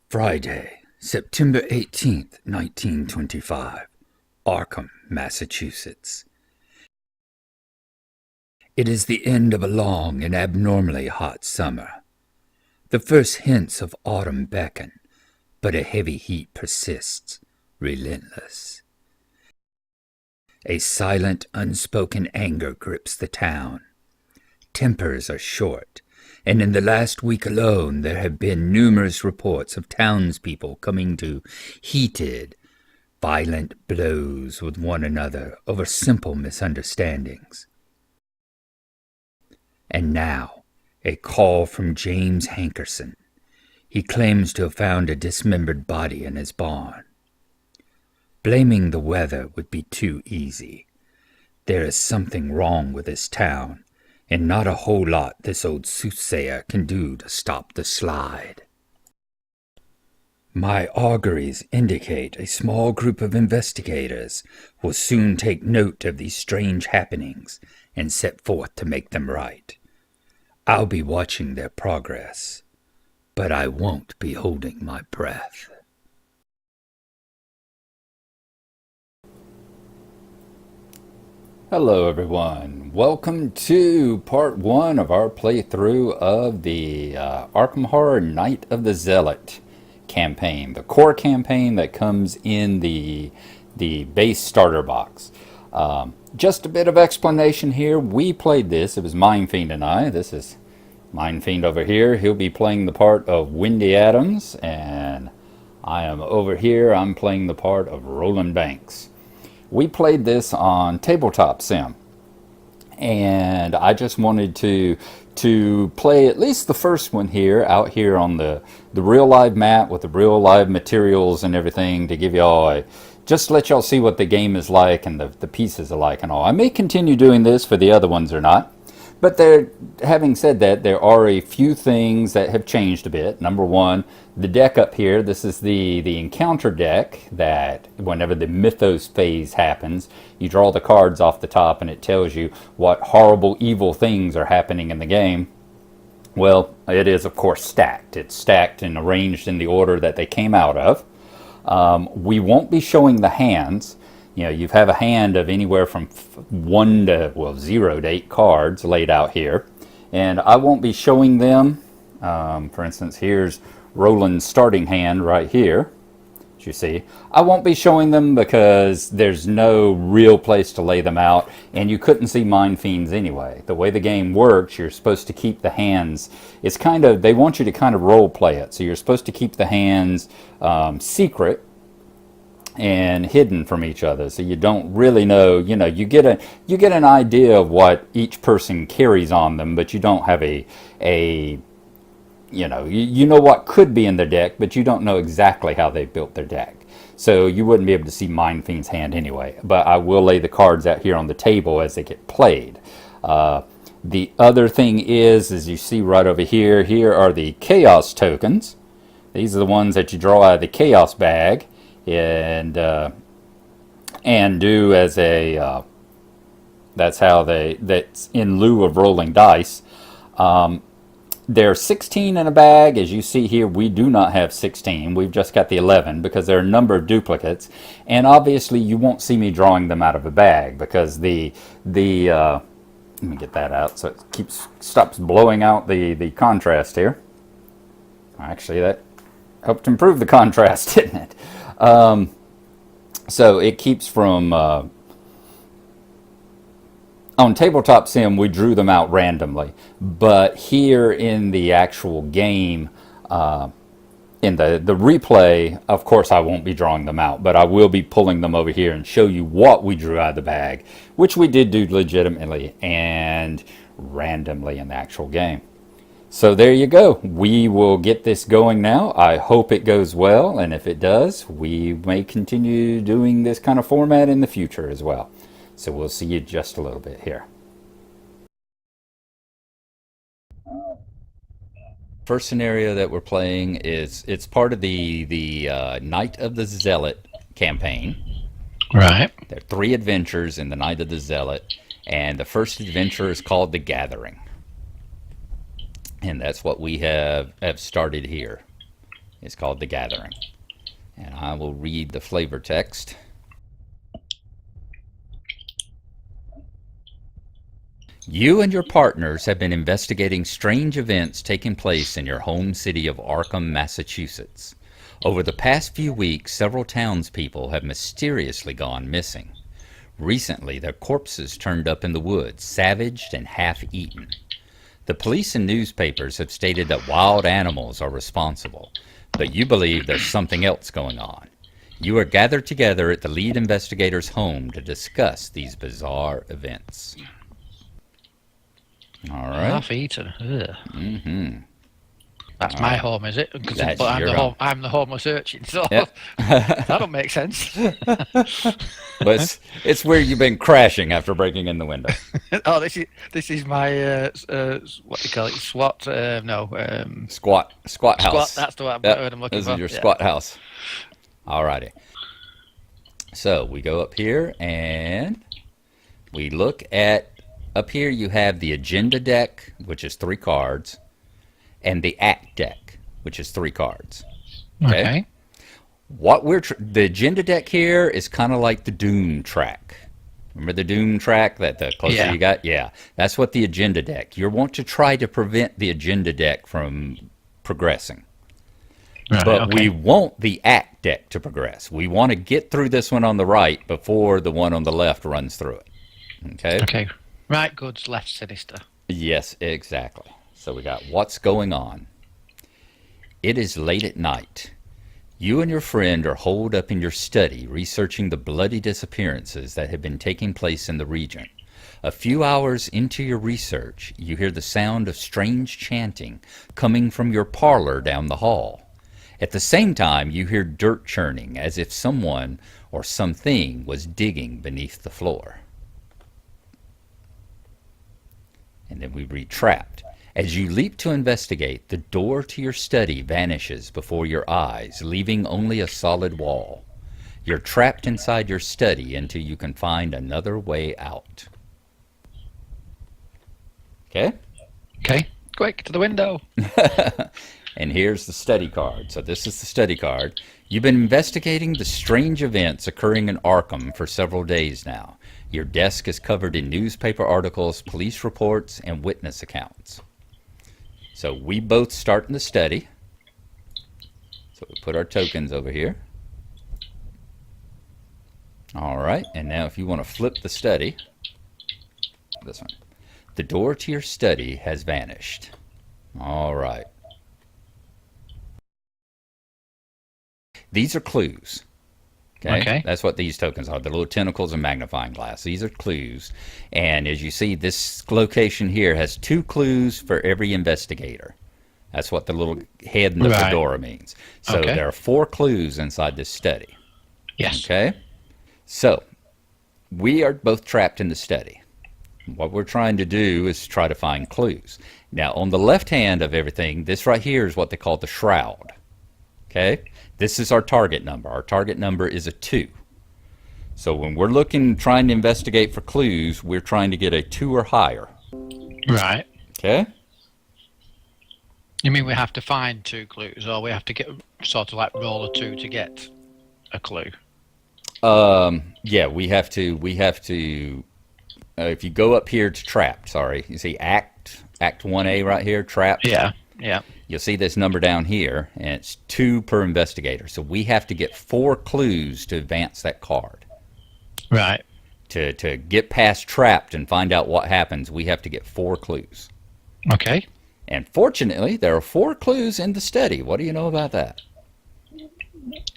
Friday, September 18th, 1925, Arkham, Massachusetts. It is the end of a long and abnormally hot summer. The first hints of autumn beckon, but a heavy heat persists, relentless. A silent, unspoken anger grips the town. Tempers are short, and in the last week alone there have been numerous reports of townspeople coming to heated, violent blows with one another over simple misunderstandings. And now, a call from James Hankerson. He claims to have found a dismembered body in his barn. Blaming the weather would be too easy. There is something wrong with this town, and not a whole lot this old soothsayer can do to stop the slide. My auguries indicate a small group of investigators will soon take note of these strange happenings and set forth to make them right. I'll be watching their progress, but I won't be holding my breath. Hello everyone, welcome to part 1 of our playthrough of the Arkham Horror Night of the Zealot campaign, the core campaign that comes in the base starter box. Just a bit of explanation here. We played this, it was Mindfiend and I. This is Mindfiend over here. He'll be playing the part of Windy Adams, and I am over here, I'm playing the part of Roland Banks. We played this on Tabletop Sim, and I just wanted to play at least the first one here, out here on the real live map with the real live materials and everything, to give y'all just let y'all see what the game is like and the pieces are like and all. I may continue doing this for the other ones or not, but having said that, there are a few things that have changed a bit. Number one, the deck up here, this is the encounter deck that whenever the mythos phase happens, you draw the cards off the top and it tells you what horrible, evil things are happening in the game. Well, it is, of course, stacked. It's stacked and arranged in the order that they came out of. We won't be showing the hands. You know, you have a hand of anywhere from 0 to 8 cards laid out here. And I won't be showing them. For instance, here's Roland's starting hand right here, as you see. I won't be showing them because there's no real place to lay them out, and you couldn't see Mindfiends anyway. The way the game works, you're supposed to keep the hands, it's kind of, they want you to kind of role play it. So you're supposed to keep the hands secret and hidden from each other, so you don't really know. You know, you get an idea of what each person carries on them, but you don't have you know what could be in their deck, but you don't know exactly how they built their deck. So you wouldn't be able to see Mindfiend's hand anyway. But I will lay the cards out here on the table as they get played. The other thing is, as you see right over here, here are the Chaos tokens. These are the ones that you draw out of the Chaos bag and do as a that's in lieu of rolling dice. There are 16 in a bag. As you see here, we do not have 16. We've just got the 11 because there are a number of duplicates, and obviously you won't see me drawing them out of a bag because let me get that out so it stops blowing out the contrast here. Actually, that helped improve the contrast, didn't it? So it keeps from on Tabletop Sim we drew them out randomly, but here in the actual game, in the replay, of course I won't be drawing them out, but I will be pulling them over here and show you what we drew out of the bag, which we did do legitimately and randomly in the actual game. So there you go. We will get this going now. I hope it goes well, and if it does, we may continue doing this kind of format in the future as well. So we'll see you just a little bit here. First scenario that we're playing is, it's part of the Night of the Zealot campaign. Right. There are 3 adventures in the Night of the Zealot, and the first adventure is called The Gathering. And that's what we have started here. is called The Gathering. And I will read the flavor text. You and your partners have been investigating strange events taking place in your home city of Arkham, Massachusetts. Over the past few weeks, several townspeople have mysteriously gone missing. Recently, their corpses turned up in the woods, savaged and half-eaten. The police and newspapers have stated that wild animals are responsible, but you believe there's something else going on. You are gathered together at the lead investigator's home to discuss these bizarre events. All right. Half-eaten. Mm-hmm. That's my home, is it? That's But your home. I'm the homeless urchin, so Yep. that don't make sense. But it's where you've been crashing after breaking in the window. Oh, this is my what do you call it? SWAT? No. Squat house. Squat. That's the word Yep. I'm looking This for. is your squat house. Alrighty. So we go up here and we look at, up here you have the agenda deck, which is 3 cards, and the act deck, which is 3 cards. Okay. What the agenda deck here is kind of like the Doom track. Remember the Doom track that the closer you got? Yeah, that's what the agenda deck. You want to try to prevent the agenda deck from progressing. Right, But we want the act deck to progress. We want to get through this one on the right before the one on the left runs through it. Okay? Okay. Right goods, left sinister. Yes, exactly. So we got what's going on. It is late at night. You and your friend are holed up in your study researching the bloody disappearances that have been taking place in the region. A few hours into your research, you hear the sound of strange chanting coming from your parlor down the hall. At the same time, you hear dirt churning as if someone or something was digging beneath the floor. And then we read trapped. As you leap to investigate, the door to your study vanishes before your eyes, leaving only a solid wall. You're trapped inside your study until you can find another way out. Okay? Okay. Quick, to the window. And here's the study card. So this is the study card. You've been investigating the strange events occurring in Arkham for several days now. Your desk is covered in newspaper articles, police reports, and witness accounts. So we both start in the study. So we put our tokens over here. All right, and now if you want to flip the study, this one, the door to your study has vanished. All right. These are clues. Okay. That's what these tokens are. The little tentacles and magnifying glass. These are clues. And as you see, this location here has 2 clues for every investigator. That's what the little head in the fedora means. So there are 4 clues inside this study. Yes. Okay. So we are both trapped in the study. What we're trying to do is try to find clues. Now, on the left hand of everything, this right here is what they call the shroud. Okay. This is our target number. Our target number is a 2. So when we're trying to investigate for clues, we're trying to get a 2 or higher. Right. Okay? You mean we have to find 2 clues, or we have to get sort of like roll a 2 to get a clue? Yeah, we have to. If you go up here to trapped, you see Act 1A right here, trapped. Yeah. You'll see this number down here, and it's 2 per investigator. So we have to get 4 clues to advance that card. Right. To get past trapped and find out what happens, we have to get 4 clues. Okay. And fortunately, there are 4 clues in the study. What do you know about that?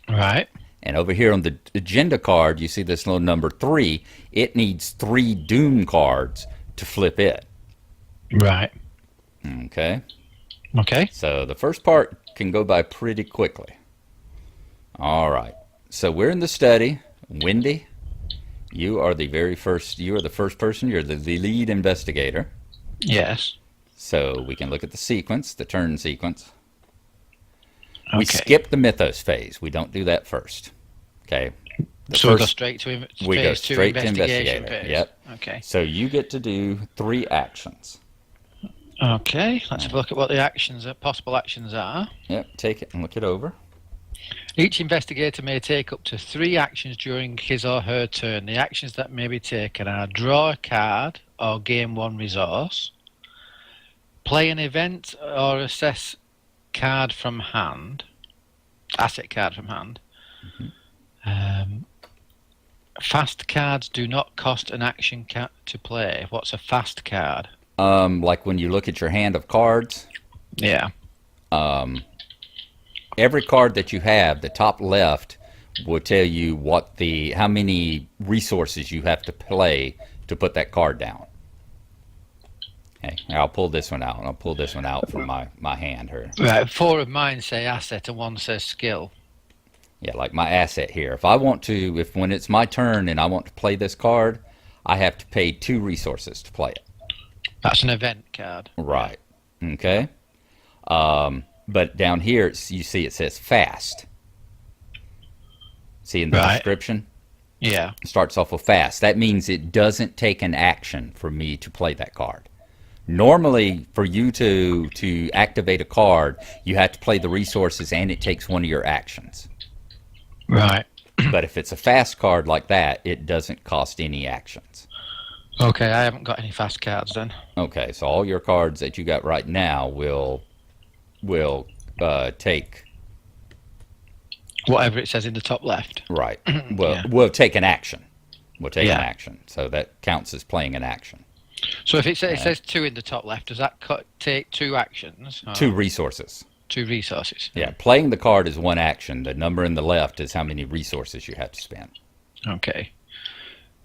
Right. And over here on the agenda card, you see this little number 3. It needs 3 Doom cards to flip it. Right. Okay. Okay. So the first part can go by pretty quickly. All right. So we're in the study. Wendy, you are the first person. You're the lead investigator. Yes. So we can look at the sequence, the turn sequence. Okay. We skip the mythos phase. We don't do that first. Okay. So we go straight to phase 2 straight to investigation investigator. phase. Yep. Okay. So you get to do 3 actions. Okay, let's have a look at what the actions, possible actions are. Yep, take it and look it over. Each investigator may take up to 3 actions during his or her turn. The actions that may be taken are draw a card or gain 1 resource, play an event or assess card from hand, asset card from hand. Fast cards do not cost an action to play. What's a fast card? Like when you look at your hand of cards, Yeah. every card that you have, the top left will tell you how many resources you have to play to put that card down. Okay, I'll pull this one out. I'll pull this one out from my hand here. Right, 4 of mine say asset and 1 says skill. Yeah, like my asset here. If I want to, when it's my turn and I want to play this card, I have to pay 2 resources to play it. That's an event card. Right. Okay. But down here, you see it says fast. See in the description? Yeah. It starts off with fast. That means it doesn't take an action for me to play that card. Normally, for you to activate a card, you have to play the resources and it takes one of your actions. Right. But if it's a fast card like that, it doesn't cost any actions. Okay, I haven't got any fast cards then. Okay, so all your cards that you got right now will take whatever it says in the top left. Right. We'll take an action. We'll take an Yeah. action. So that counts as playing an action. So if it says 2 in the top left, does that take 2 actions? 2 resources. 2 resources. Yeah, playing the card is 1 action. The number in the left is how many resources you have to spend. Okay.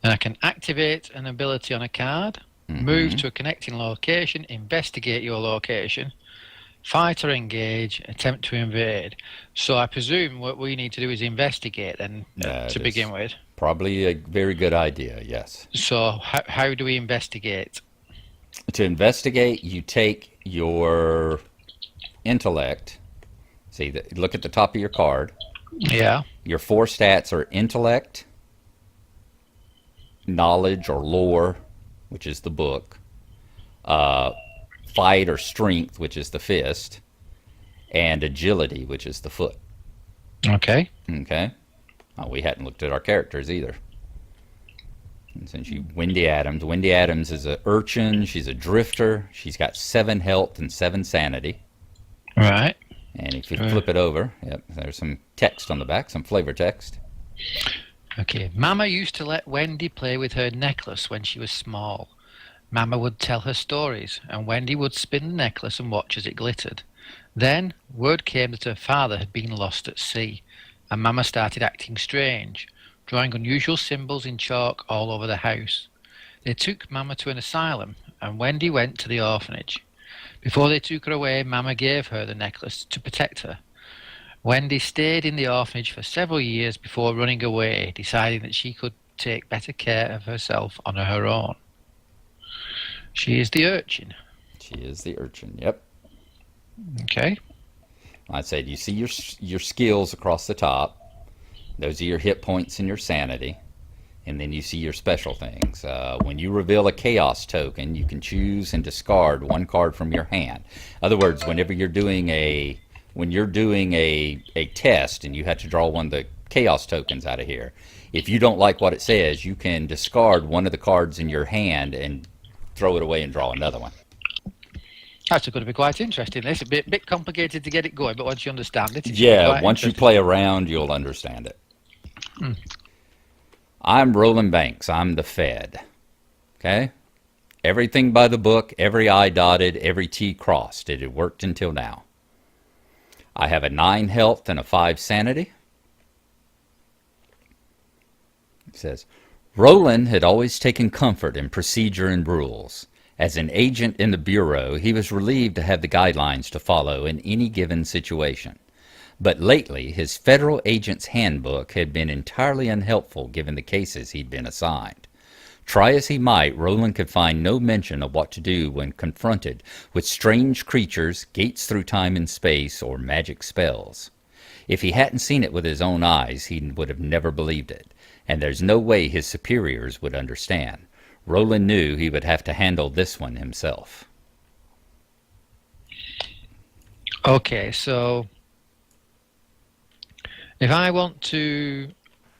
Then I can activate an ability on a card, move to a connecting location, investigate your location, fight or engage, attempt to invade. So I presume what we need to do is investigate then to begin with. Probably a very good idea, yes. So how do we investigate? To investigate, you take your intellect. See, look at the top of your card. Yeah. Your 4 stats are intellect, knowledge or lore, which is the book, fight or strength, which is the fist, and agility, which is the foot. Okay. Okay. We hadn't looked at our characters either. And since Wendy Adams is an urchin. She's a drifter. She's got 7 health and 7 sanity. Right. And if you flip it over, there's some text on the back, some flavor text. Okay. Mama used to let Wendy play with her necklace when she was small. Mama would tell her stories, and Wendy would spin the necklace and watch as it glittered. Then, word came that her father had been lost at sea, and Mama started acting strange, drawing unusual symbols in chalk all over the house. They took Mama to an asylum, and Wendy went to the orphanage. Before they took her away, Mama gave her the necklace to protect her. Wendy stayed in the orphanage for several years before running away, deciding that she could take better care of herself on her own. She is the urchin. She is the urchin, yep. Okay. I said, you see your skills across the top. Those are your hit points and your sanity. And then you see your special things. When you reveal a chaos token, you can choose and discard 1 card from your hand. In other words, whenever you're doing a test and you have to draw one of the chaos tokens out of here, if you don't like what it says, you can discard one of the cards in your hand and throw it away and draw another one. That's going to be quite interesting. It's a bit complicated to get it going, but once you understand it, yeah, once you play around, you'll understand it. I'm Roland Banks. I'm the Fed. Okay? Everything by the book, every I dotted, every T crossed. It had worked until now. I have a 9 health and a 5 sanity. It says, Roland had always taken comfort in procedure and rules. As an agent in the Bureau, he was relieved to have the guidelines to follow in any given situation. But lately, his federal agent's handbook had been entirely unhelpful given the cases he'd been assigned. Try as he might, Roland could find no mention of what to do when confronted with strange creatures, gates through time and space, or magic spells. If he hadn't seen it with his own eyes, he would have never believed it, and there's no way his superiors would understand. Roland knew he would have to handle this one himself. Okay, so if I want to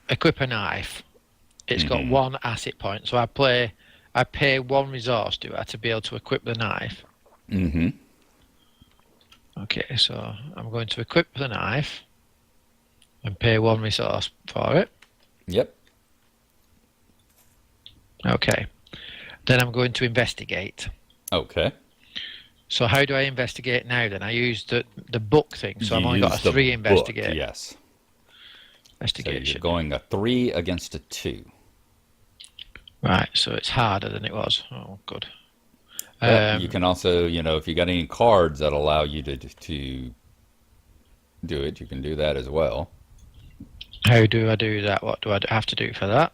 equip a knife, it's got Mm-hmm. one asset point. So I pay one resource, do I, to be able to equip the knife? Mm-hmm. Okay, so I'm going to equip the knife and pay one resource for it. Yep. Okay, then I'm going to investigate. Okay. So how do I investigate now then? I used the book thing, so You I've only got use a the 3 book, investigate. yes. So you're Investigation. going a 3 against a 2. Right, so it's harder than it was. Oh, good. But you Um, can also, if you got any cards that allow you to do it, you can do that as well. how do I do that? What do I have to do for that?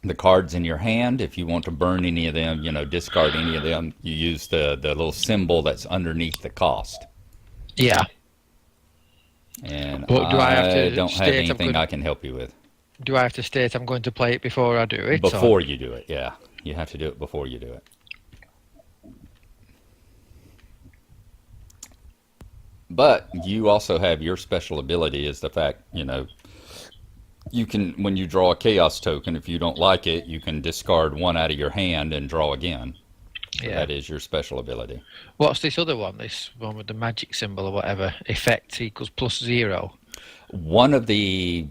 The cards in your hand, if you want to burn any of them, discard any of them, you use the little symbol that's underneath the cost. Yeah. And But do I have I to don't have state I'm anything going? I can help you with. Do I have to state I'm going to play it before I do it? Or Before you do it, yeah. You have to do it before you do it. But you also have your special ability is the fact, you can, when you draw a chaos token, if you don't like it, you can discard one out of your hand and draw again. So yeah. that is your special ability. What's this other one? This one with the magic symbol or whatever. Effect equals +0. One of the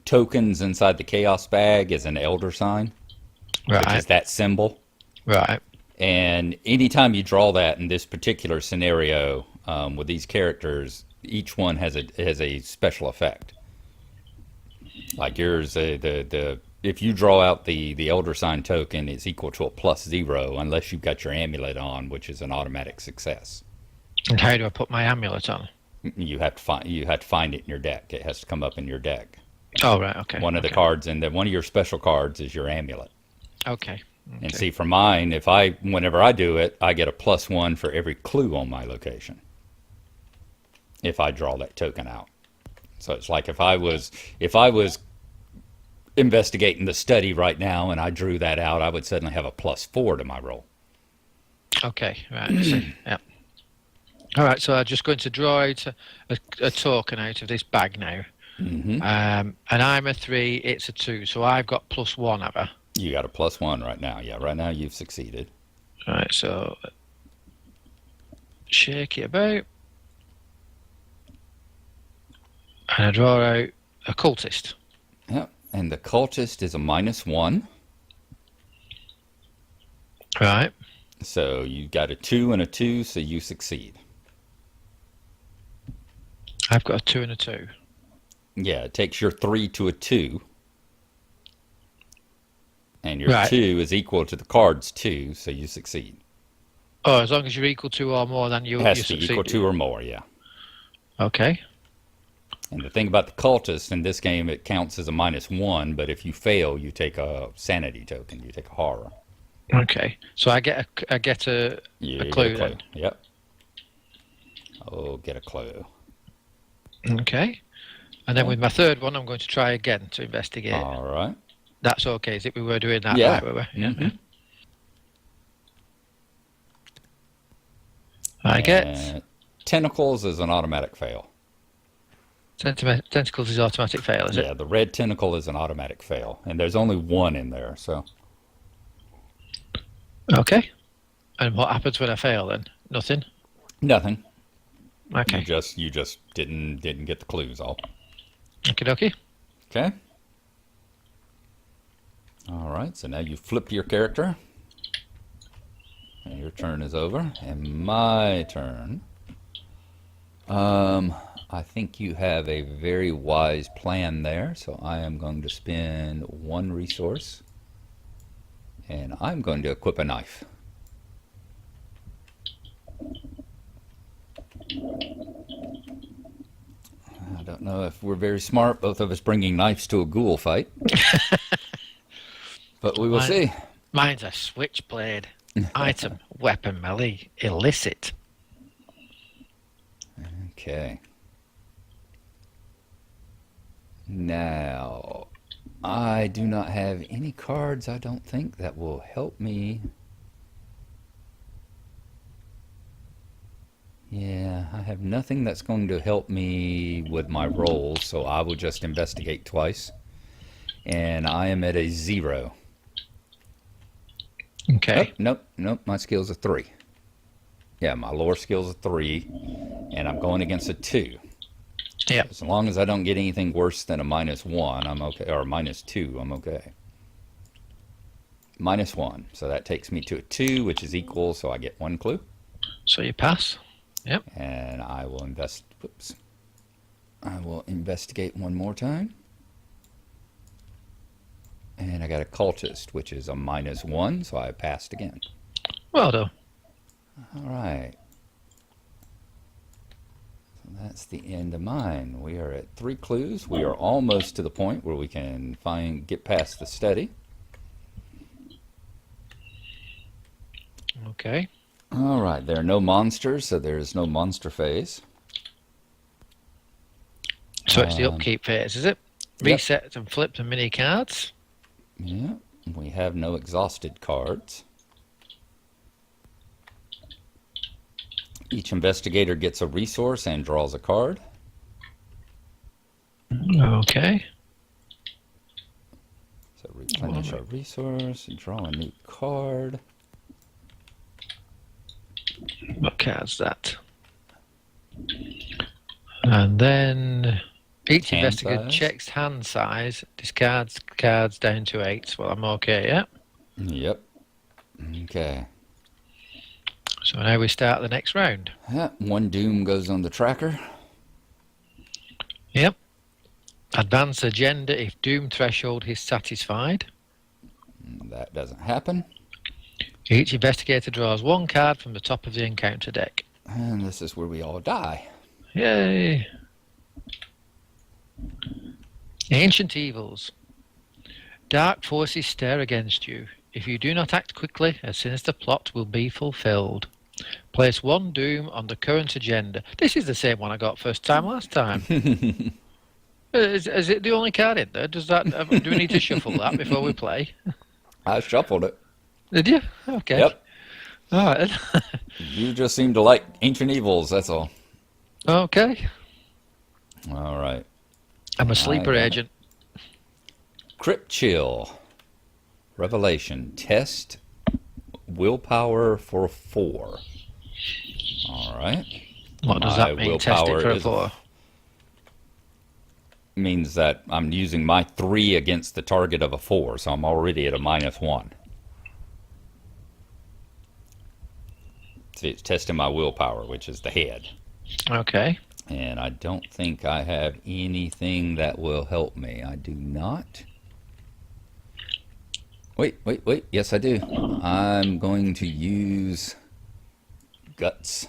tokens inside the chaos bag is an elder sign, which Right. is that symbol. Right. And anytime you draw that in this particular scenario with these characters, each one has a special effect. Like yours, the if you draw out the elder sign token, it's equal to a +0 unless you've got your amulet on, which is an automatic success. And how do I put my amulet on? You have to find it in your deck. It has to come up in your deck. Oh, right. Okay. One of the Okay. cards in one of your special cards is your amulet. Okay. And Okay. see, for mine, whenever I do it, I get a +1 for every clue on my location. If I draw that token out, so it's like if I was investigating the study right now and I drew that out, I would suddenly have a +4 to my roll. Okay. Right. I see. Yeah. All right. So I'm just going to draw out a token out of this bag now. Hmm. And I'm a 3. It's a 2. So I've got +1, have I? You got a +1 right now. Yeah, right now you've succeeded. Right. So shake it about, and I draw out a cultist. Yep. And the cultist is a -1. Right. So you got a 2 and a 2, so you succeed. I've got a 2 and a 2. Yeah, it takes your 3 to a 2, and your Right. 2 is equal to the card's 2, so you succeed. Oh, as long as you're equal to or more, then It you has to be equal succeed. to or more, yeah. Okay. And the thing about the cultist in this game, it counts as a -1, but if you fail, you take a sanity token. You take a horror. Okay. So I get a You a get a clue clue. then. Yep. Oh, get a clue. Okay. And then Okay. with my third one, I'm going to try again to investigate. All right. That's okay. Is it we were doing that Yeah. right? We were. Yeah. Mm-hmm. Yeah. I get And tentacles is an automatic fail. tentacles is automatic fail, is it? Yeah, the red tentacle is an automatic fail, and there's only one in there, so Okay. And what happens when I fail then? Nothing. nothing. You Okay. just didn't get the clues all. Okie dokie. Okay. All right. So now you flip your character, and your turn is over, and my turn. I think you have a very wise plan there, so I am going to spend one resource, and I'm going to equip a knife. I don't know if we're very smart, both of us bringing knives to a ghoul fight, but we will Mine, see. mine's a switchblade. Item, weapon, melee, illicit. Okay. Now, I do not have any cards, I don't think, that will help me I have nothing that's going to help me with my rolls, so I will just investigate twice. And I am at a 0. Okay. Nope. My skill's a 3. Yeah, my lore skill's a 3, and I'm going against a 2. Yeah. As long as I don't get anything worse than a -1, I'm okay, or -2, I'm okay. -1, so that takes me to a 2, which is equal, so I get 1 clue. So you pass. Yep. And I will I will investigate one more time. And I got a cultist, which is a -1, so I passed again. Well done. All right. So that's the end of mine. We are at 3 clues. We are almost to the point where we can get past the study. Okay. All right. There are no monsters, so there is no monster phase. So it's the upkeep phase, is it? Yep. Reset and flip the mini cards. Yeah. We have no exhausted cards. Each investigator gets a resource and draws a card. Okay. So replenish our resource, draw a new card. What card's that? And then each Hand investigator size. checks hand size, discards cards down to 8. Well, I'm okay, yeah? Yep. Okay. So now we start the next round. Yeah, 1 doom goes on the tracker. Yep. Advance agenda if doom threshold is satisfied. That doesn't happen. Each investigator draws 1 card from the top of the encounter deck. And this is where we all die. Yay! Ancient evils. Dark forces stare against you. If you do not act quickly, a sinister plot will be fulfilled. Place 1 doom on the current agenda. This is the same one I got first time last time. Is it the only card in there? Does that? Do we need to shuffle that before we play? I shuffled it. Did you? Okay. Yep. All right. You just seem to like ancient evils, that's all. Okay. All right. I'm a sleeper agent. Crypt Chill. Revelation. Test willpower for 4. All right. What does that mean? Test it for a 4. Means that I'm using my 3 against the target of a 4, so I'm already at a -1. See, it's testing my willpower, which is the head. Okay. And I don't think I have anything that will help me. I do not. Wait. Yes, I do. I'm going to use Guts,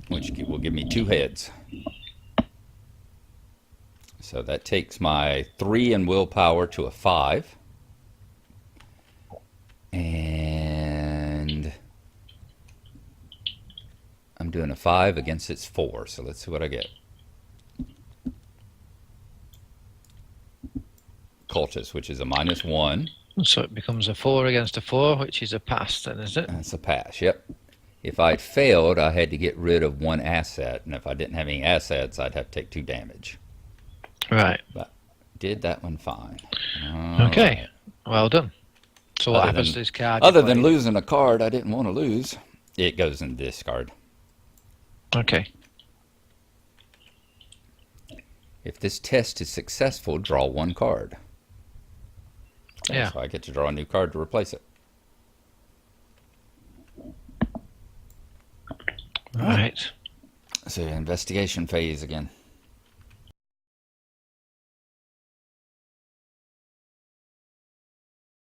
which will give me 2 heads. So that takes my 3 in willpower to a 5. And I'm doing a 5 against its 4. So let's see what I get. Cultist, which is a -1. So it becomes a 4 against a 4, which is a pass then, is it? That's a pass, yep. If I'd failed, I had to get rid of 1 asset. And if I didn't have any assets, I'd have to take 2 damage. Right. But did that one fine. Okay. Right. Well done. So what happens to this card? Other than losing a card I didn't want to lose, it goes in discard. Okay. If this test is successful, draw 1 card. Okay, Yeah. So I get to draw a new card to replace it. Right. So investigation phase again.